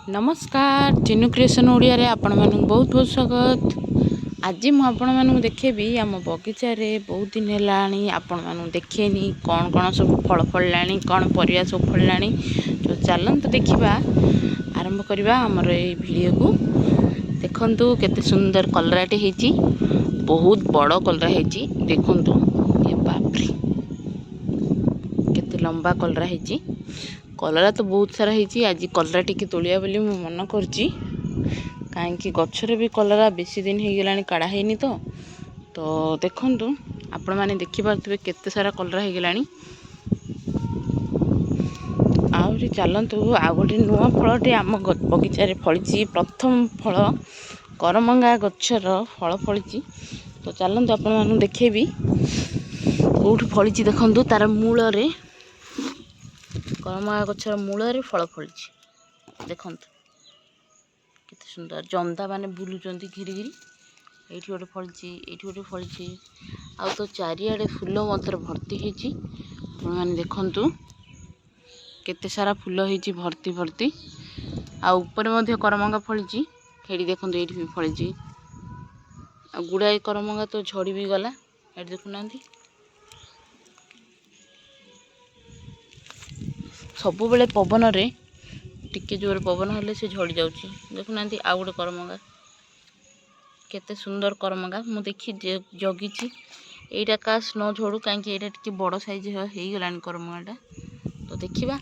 नमस्कार चिन्नु क्रिएशन ओडिया रे आपण मानक बहुत बहुत स्वागत। आज मु आपण मानक देखेबी आम बगीचार बहुत दिन है आपण मानक देखेनी कौन कौन सब फल फललानी कौन परिया सब फललानी। तो चलत देखा आरंभ करवा आमर ये वीडियो को। देखंतु केते सुंदर कलराटे हेची, बहुत बड़ कलरा हेची। देखंतु ये बाप रे केते लंबा कलरा हेची। कलरा तो बहुत सारा हेची। आज कलरा टिके तोलिया बोली मु मन करची, काहेकि गछरे भी कलरा बेसी दिन हो गलानी काढ़ा हेनी। तो देखंतु आपण माने देखि पारथबे केते सारा कलरा हो गलानी। आउरी चलंतु आ गोटे नुआ फलटे आम बगीचा रे फळिची। प्रथम फल करमंगा गछर फल फळिची। तो चलंतु आपण मानु देखेबी कोठी फळिची। देखंतु तार मूल रे करमंगा गछर मूल रे फल फळिची। देखंतु केते सुंदर जंदा माने बुलुचंती घिरी घिरी। एठी गोटे फळिची, एठी गोटे फळिची। आ तो चारिआडे फूल मात्र भर्ती हेची। आपण माने देखंतु केते सारा फूल हेची भर्ती भर्ती। आ ऊपर मध्ये करमंगा फळिची। हेडी देखंतु एठी भी फळिची। आ गुडाई करमंगा तो झड़ी भी गला। एठी देखुनांती सबु बेले पवन रे टिके जोर पवन हेले से झड़ी जाउची। देखुनांती आ गोटे करमंगा केते सुंदर करमंगा मु देखि जगिची। एटा कास न झड़ू काहेकि एटा टिके बड़ साइज हेई गलानी करमंगाटा। तो देखिबा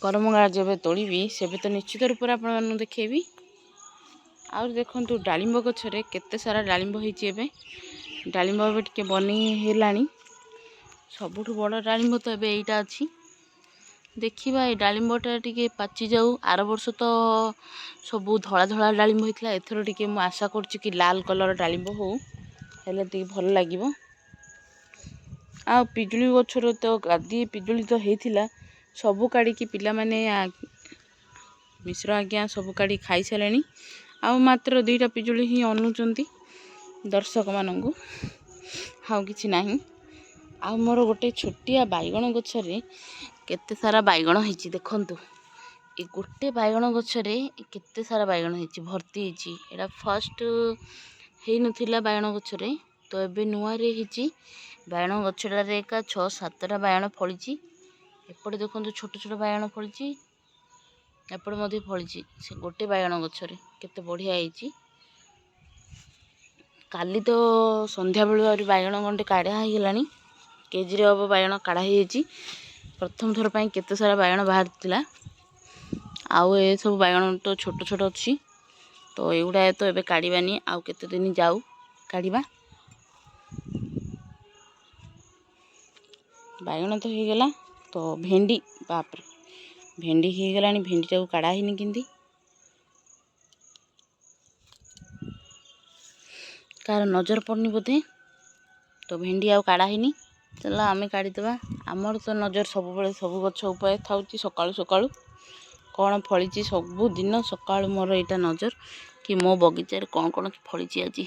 करमंगा जेबे तोड़ीबी सेबे तो निश्चित रूप से आपण मानु देखेबी। आ देखंतु डालिंब गछरे केते सारा डालिंब हेची। एबे डालिंब एबे टिके बनी हेलानी। सबुठु बड़ डालिंब तो एबे एटा अछि। देखिबा ए डालिंबटा टिके पाची जाऊ। आर वर्ष तो सबू धला धला डालिंब होइतला। एथरो टिके मु आशा करछि कि लाल कलर डालिंब हो हेले टिके भल लागिवो। आ पिजुली गछरो तो गादी पिजुली तो हेइथिला सबु काडी कि पिला माने मिश्र आज्ञा सबु काडी खाई सालेनी। आ मात्र दुईटा पिजुली ही अनुचंती दर्शक मानंगु, हाउ किछि नाही। आ मोर गोटे छोटिया बाइगण गछरे केते सारा बाइगण हेची। देखंतु ए गोटे बाइगण गछरे केते सारा बाइगण हेची भर्ती हेची। एटा फर्स्ट हेई नथिला बाइगण गछरे, तो एबे नुआ रे हेची। बाइगण गछरा रे का 6-7टा बाइगण फळिची। एपटे देखंतु छोट छोट बाइगण फळिची, एपटे मध्ये फळिची। से गोटे बाइगण गछरे केते बढ़िया हेची। काली तो संध्या बेलु आरी बाइगण गंटे काढा हे गेलानी। केजी रे अब बाइगण काढा हेची। प्रथम थर पई केते सारा बाइगण बाहरतिला। आउ ए सब बाइगण तो छोट छोट अछि। तो एउडा तो एबे काढीबानी, आउ केते दिन जाऊ काढीबा। बाइगण तो हे गेला। तो भेंडी बाप रे भेंडी हे गेलानी। भेंडी को काढा हिनी किंदी कार नजर पड़नी बोधे। तो भेंडी आउ काढा हिनी। चला आमे काढी देबा। हमर तो नजर सब बेले सब गछ उपाय थाउची। सकाळू सकाळू कोन फळिची सब दिन सकाळू मोर एटा नजर कि मो बगीचा रे कोन कोन फळिची आजी।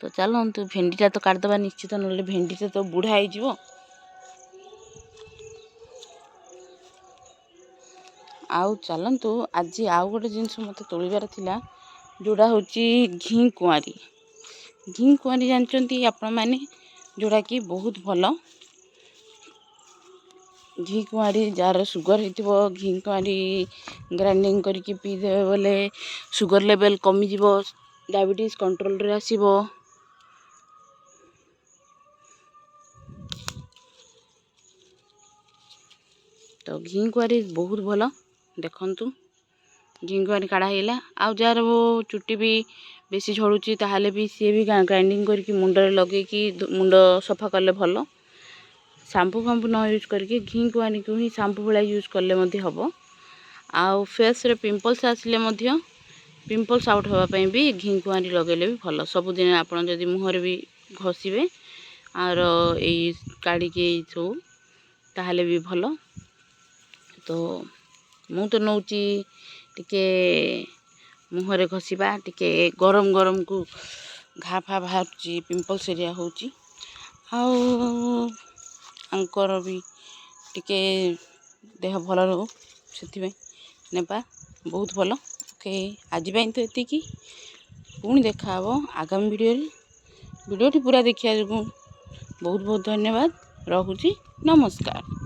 तो चलंतु भेंडीटा तो काढ देबा निश्चित, नले भेंडीटा तो बुढ़ा हेई जिवो। आउ चलंतु आज आउ गोटे जिनस मते तोलिबार थिला, जोड़ा होची घी कुआरी। घी कुआरी जानचंती आपण माने, जोड़ा कि बहुत भलो। घी कुआरी जार सुगर हेतिबो घी कुआरी ग्राइंडिंग करके पी देबे बोले सुगर लेवल कमी जिवो, डायबिटीज कंट्रोल रे आसीबो। तो घी कुआरी बहुत भलो। देखंतु घी कुआरी काढा हेला। आ जार वो चुट्टी भी बेसी झड़ुची ताहाले भी सी भी ग्राइंडिंग करके मुंड रे लगे कि मुंड सफा करले भलो। शैम्पू फैम्पू न यूज करके घी कुआरी को ही शैम्पू भला यूज करले मधे हबो। आ फेस रे पिंपल्स आसले मध्य पिंपल्स आउट होबा पई भी घी कुआरी लगेले भी भलो। सब दिन आपण जदी मुहर भी घसीबे आर ए काडी के सो ताहाले भी भलो। तो मु तो नौची टिके मुहरे घसीबा टिके गरम गरम को घा फा बाहरची पिंपल्स एरिया होची। आउ अंकर भी टिके देह भल रहो सेति ନେବା ବହୁତ ଭଲ। ଓକେ, ଆଜି ପାଇଁ ତ ଏତିକି। ପୁଣି ଦେଖା ହେବ ଆଗାମୀ ଭିଡ଼ିଓରେ। ଭିଡ଼ିଓଟି ପୁରା ଦେଖିବା ଯୋଗୁଁ ବହୁତ ବହୁତ ଧନ୍ୟବାଦ। ରହୁଛି, ନମସ୍କାର।